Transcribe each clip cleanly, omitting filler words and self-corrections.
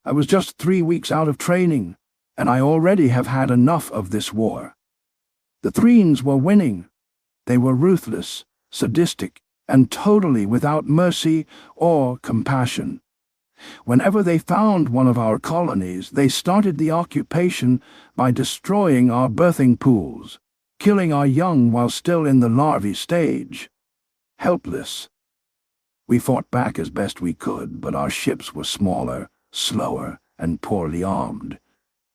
I was just 3 weeks out of training, and I already have had enough of this war. The Threens were winning. They were ruthless, sadistic, and totally without mercy or compassion. Whenever they found one of our colonies, they started the occupation by destroying our birthing pools, killing our young while still in the larvae stage. Helpless. We fought back as best we could, but our ships were smaller, slower, and poorly armed.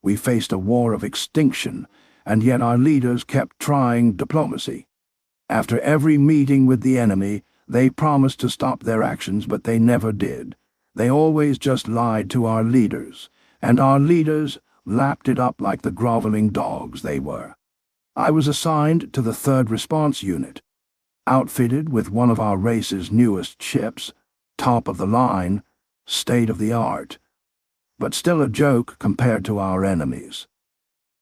We faced a war of extinction, and yet our leaders kept trying diplomacy. After every meeting with the enemy, they promised to stop their actions, but they never did. They always just lied to our leaders, and our leaders lapped it up like the groveling dogs they were. I was assigned to the 3rd Response Unit, outfitted with one of our race's newest ships, top of the line, state-of-the-art, but still a joke compared to our enemies.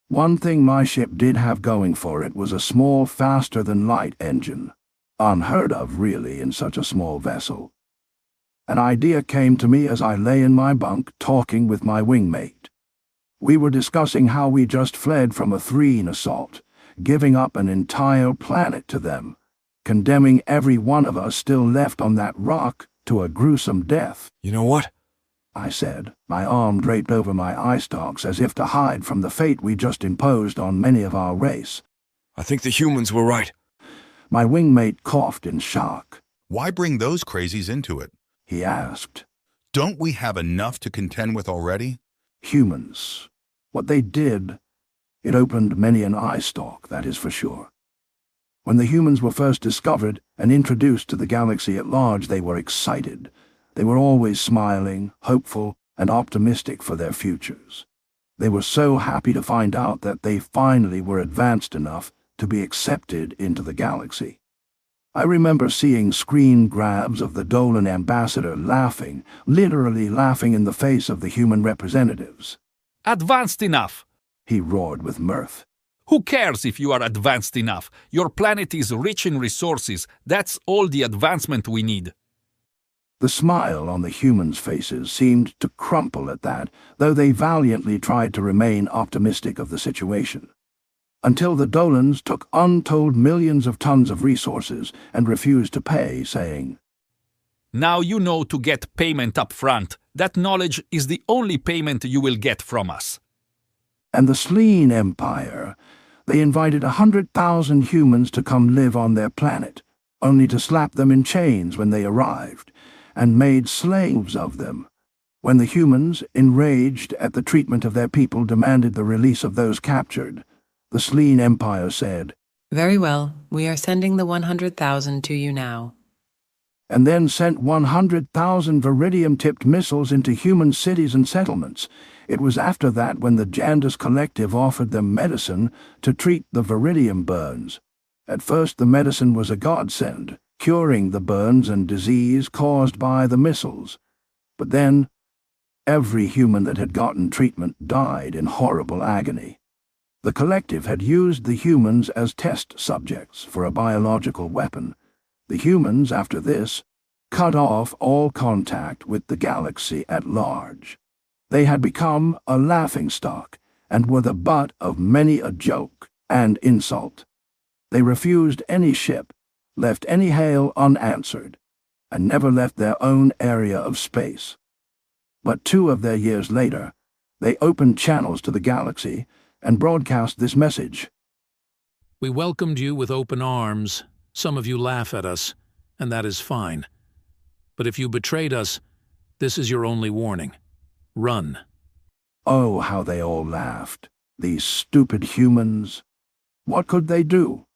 One thing my ship did have going for it was a small, faster-than-light engine, unheard of, really, in such a small vessel. An idea came to me as I lay in my bunk talking with my wingmate. We were discussing how we just fled from a Threen assault, giving up an entire planet to them, condemning every one of us still left on that rock to a gruesome death. You know what? I said, my arm draped over my eye stalks as if to hide from the fate we just imposed on many of our race. I think the humans were right. My wingmate coughed in shock. Why bring those crazies into it? He asked. Don't we have enough to contend with already? Humans. What they did, it opened many an eye stalk, that is for sure. When the humans were first discovered and introduced to the galaxy at large, they were excited. They were always smiling, hopeful, and optimistic for their futures. They were so happy to find out that they finally were advanced enough to be accepted into the galaxy. I remember seeing screen grabs of the Dolan ambassador laughing, literally laughing in the face of the human representatives. Advanced enough, he roared with mirth. Who cares if you are advanced enough? Your planet is rich in resources. That's all the advancement we need. The smile on the humans' faces seemed to crumple at that, though they valiantly tried to remain optimistic of the situation. Until the Dolans took untold millions of tons of resources and refused to pay, saying, "Now you know to get payment up front. That knowledge is the only payment you will get from us." And the Sleen Empire, they invited 100,000 humans to come live on their planet, only to slap them in chains when they arrived, and made slaves of them. When the humans, enraged at the treatment of their people, demanded the release of those captured, the Sleen Empire said, "Very well, we are sending the 100,000 to you now." And then sent 100,000 Viridium-tipped missiles into human cities and settlements. It was after that when the Jandas Collective offered them medicine to treat the Viridium burns. At first the medicine was a godsend, curing the burns and disease caused by the missiles. But then, every human that had gotten treatment died in horrible agony. The Collective had used the humans as test subjects for a biological weapon. The humans, after this, cut off all contact with the galaxy at large. They had become a laughingstock and were the butt of many a joke and insult. They refused any ship, left any hail unanswered, and never left their own area of space. But 2 of their years later, they opened channels to the galaxy and broadcast this message. "We welcomed you with open arms. Some of you laugh at us, and that is fine. But if you betrayed us, this is your only warning. Run." Oh, how they all laughed, these stupid humans. What could they do?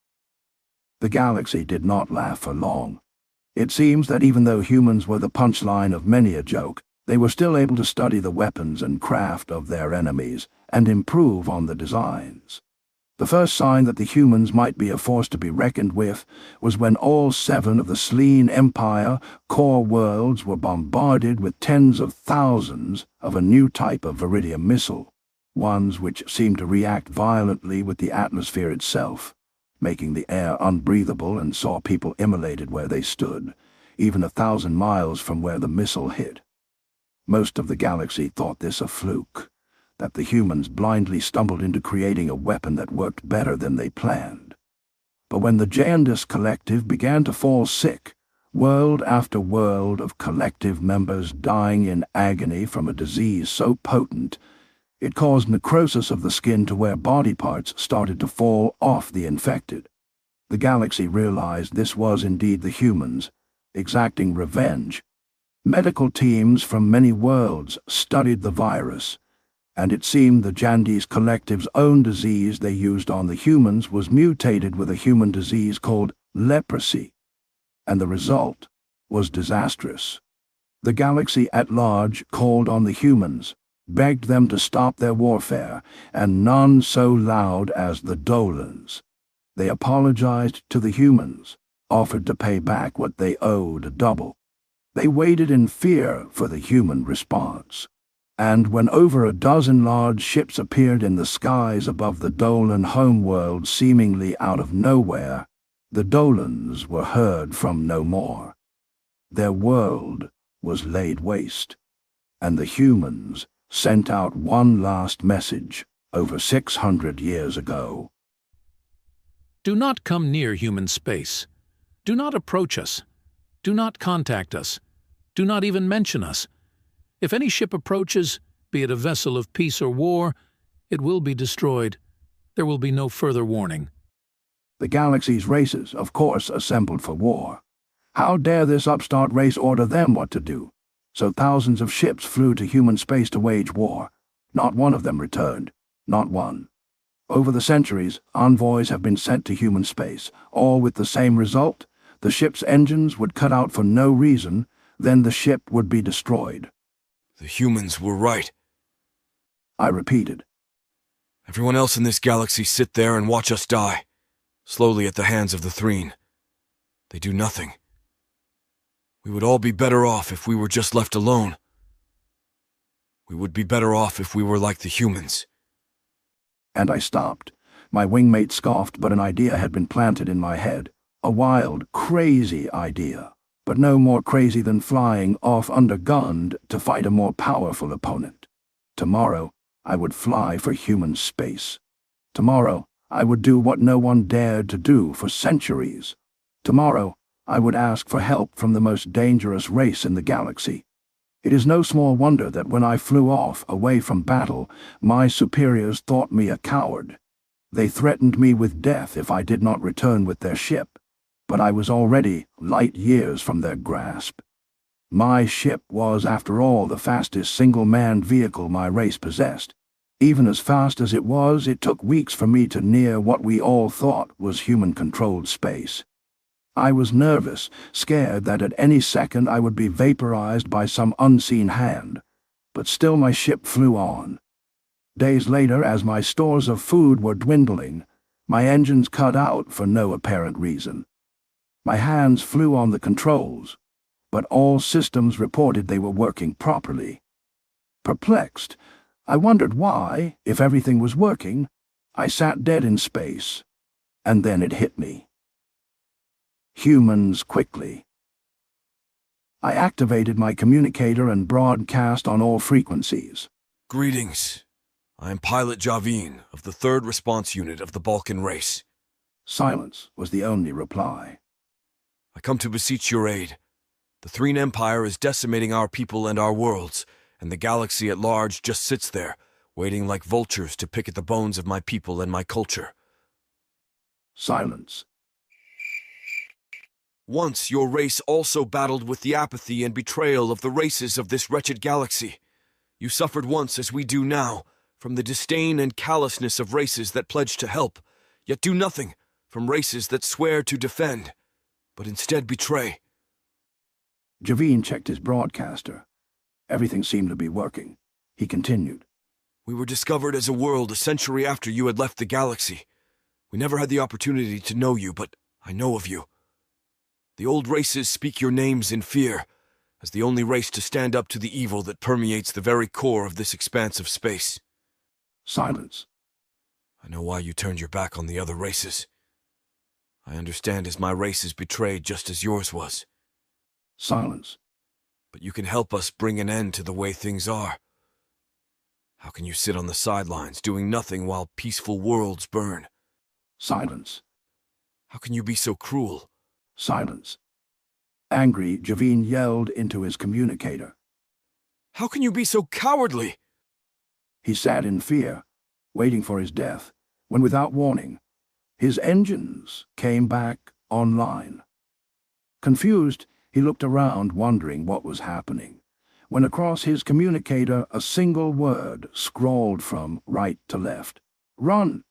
The galaxy did not laugh for long. It seems that even though humans were the punchline of many a joke, they were still able to study the weapons and craft of their enemies and improve on the designs. The first sign that the humans might be a force to be reckoned with was when all 7 of the Sleen Empire core worlds were bombarded with tens of thousands of a new type of Viridium missile, ones which seemed to react violently with the atmosphere itself, making the air unbreathable, and saw people immolated where they stood, even 1,000 miles from where the missile hit. Most of the galaxy thought this a fluke, that the humans blindly stumbled into creating a weapon that worked better than they planned. But when the Jandis Collective began to fall sick, world after world of collective members dying in agony from a disease so potent, it caused necrosis of the skin to where body parts started to fall off the infected. The galaxy realized this was indeed the humans, exacting revenge. Medical teams from many worlds studied the virus, and it seemed the Jandis Collective's own disease they used on the humans was mutated with a human disease called leprosy, and the result was disastrous. The galaxy at large called on the humans, begged them to stop their warfare, and none so loud as the Dolans. They apologized to the humans, offered to pay back what they owed double. They waited in fear for the human response. And when over a dozen large ships appeared in the skies above the Dolan homeworld seemingly out of nowhere, the Dolans were heard from no more. Their world was laid waste, and the humans sent out one last message over 600 years ago. Do not come near human space. Do not approach us. Do not contact us. Do not even mention us. If any ship approaches, be it a vessel of peace or war, it will be destroyed. There will be no further warning. The galaxy's races, of course, assembled for war. How dare this upstart race order them what to do? So thousands of ships flew to human space to wage war. Not one of them returned. Not one. Over the centuries, envoys have been sent to human space, all with the same result. The ship's engines would cut out for no reason, then the ship would be destroyed. The humans were right. I repeated. Everyone else in this galaxy sit there and watch us die, slowly at the hands of the Threen. They do nothing. We would all be better off if we were just left alone. We would be better off if we were like the humans. And I stopped. My wingmate scoffed, but an idea had been planted in my head. A wild, crazy idea, but no more crazy than flying off undergunned to fight a more powerful opponent. Tomorrow, I would fly for human space. Tomorrow, I would do what no one dared to do for centuries. Tomorrow, I would ask for help from the most dangerous race in the galaxy. It is no small wonder that when I flew off away from battle, my superiors thought me a coward. They threatened me with death if I did not return with their ship, but I was already light years from their grasp. My ship was, after all, the fastest single-manned vehicle my race possessed. Even as fast as it was, it took weeks for me to near what we all thought was human-controlled space. I was nervous, scared that at any second I would be vaporized by some unseen hand, but still my ship flew on. Days later, as my stores of food were dwindling, my engines cut out for no apparent reason. My hands flew on the controls, but all systems reported they were working properly. Perplexed, I wondered why, if everything was working, I sat dead in space, and then it hit me. Humans quickly. I activated my communicator and broadcast on all frequencies. Greetings. I am Pilot Javin of the 3rd Response Unit of the Balkan race. Silence was the only reply. I come to beseech your aid. The Threen Empire is decimating our people and our worlds, and the galaxy at large just sits there, waiting like vultures to pick at the bones of my people and my culture. Silence. Once your race also battled with the apathy and betrayal of the races of this wretched galaxy. You suffered once, as we do now, from the disdain and callousness of races that pledge to help, yet do nothing, from races that swear to defend, but instead betray. Javin checked his broadcaster. Everything seemed to be working. He continued. We were discovered as a world a century after you had left the galaxy. We never had the opportunity to know you, but I know of you. The old races speak your names in fear, as the only race to stand up to the evil that permeates the very core of this expanse of space. Silence. I know why you turned your back on the other races. I understand as my race is betrayed just as yours was. Silence. but you can help us bring an end to the way things are. How can you sit on the sidelines doing nothing while peaceful worlds burn? Silence. How can you be so cruel? Silence. Angry, Javine yelled into his communicator. How can you be so cowardly? He sat in fear, waiting for his death, when without warning, his engines came back online. Confused, he looked around, wondering what was happening, when across his communicator a single word scrawled from right to left. Run!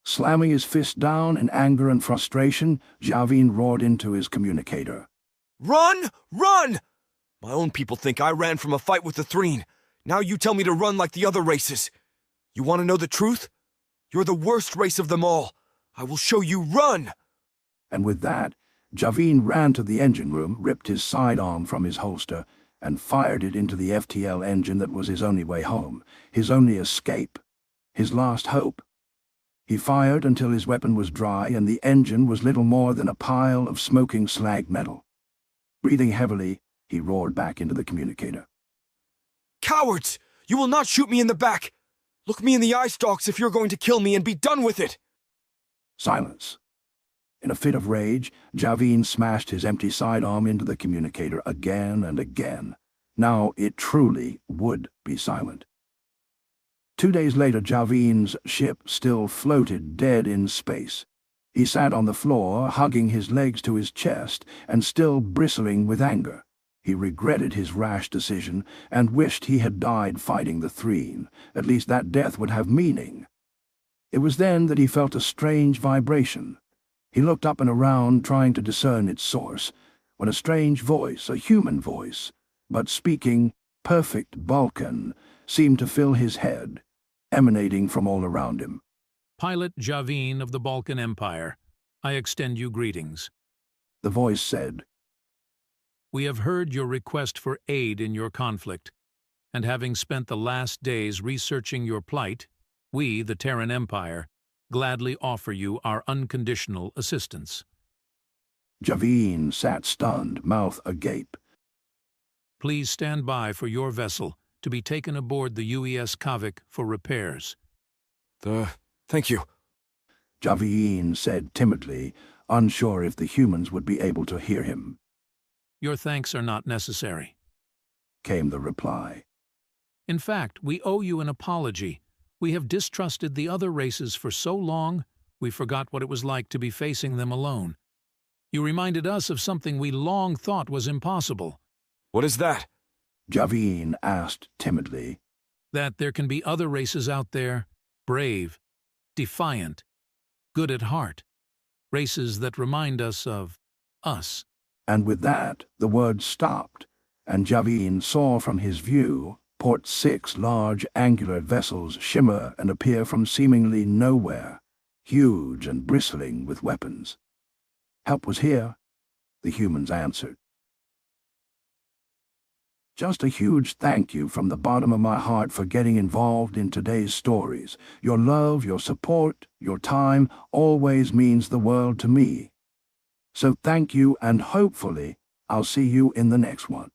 Slamming his fist down in anger and frustration, Javine roared into his communicator. Run! Run! My own people think I ran from a fight with the Threen. Now you tell me to run like the other races. You want to know the truth? You're the worst race of them all. I will show you. Run! And with that, Javine ran to the engine room, ripped his sidearm from his holster, and fired it into the FTL engine that was his only way home, his only escape, his last hope. He fired until his weapon was dry and the engine was little more than a pile of smoking slag metal. Breathing heavily, he roared back into the communicator. Cowards! You will not shoot me in the back! Look me in the eye stalks if you're going to kill me and be done with it! Silence. In a fit of rage, Javine smashed his empty sidearm into the communicator again and again. Now it truly would be silent. 2 days later, Javine's ship still floated dead in space. He sat on the floor, hugging his legs to his chest and still bristling with anger. He regretted his rash decision and wished he had died fighting the Threen. At least that death would have meaning. It was then that he felt a strange vibration. He looked up and around, trying to discern its source, when a strange voice, a human voice, but speaking perfect Balkan, seemed to fill his head, emanating from all around him. Pilot Javine of the Balkan Empire, I extend you greetings. The voice said, We have heard your request for aid in your conflict, and having spent the last days researching your plight, we, the Terran Empire, gladly offer you our unconditional assistance. Javine sat stunned, mouth agape. Please stand by for your vessel to be taken aboard the UES Kavik for repairs. Thank you. Javine said timidly, unsure if the humans would be able to hear him. Your thanks are not necessary, Came the reply. In fact, we owe you an apology. We have distrusted the other races for so long, we forgot what it was like to be facing them alone. You reminded us of something we long thought was impossible. What is that? Javine asked timidly. That there can be other races out there, brave, defiant, good at heart. Races that remind us of us. And with that, the words stopped, and Javine saw from his view Port 6 large angular vessels shimmer and appear from seemingly nowhere, huge and bristling with weapons. Help was here, the humans answered. Just a huge thank you from the bottom of my heart for getting involved in today's stories. Your love, your support, your time always means the world to me. So thank you, and hopefully I'll see you in the next one.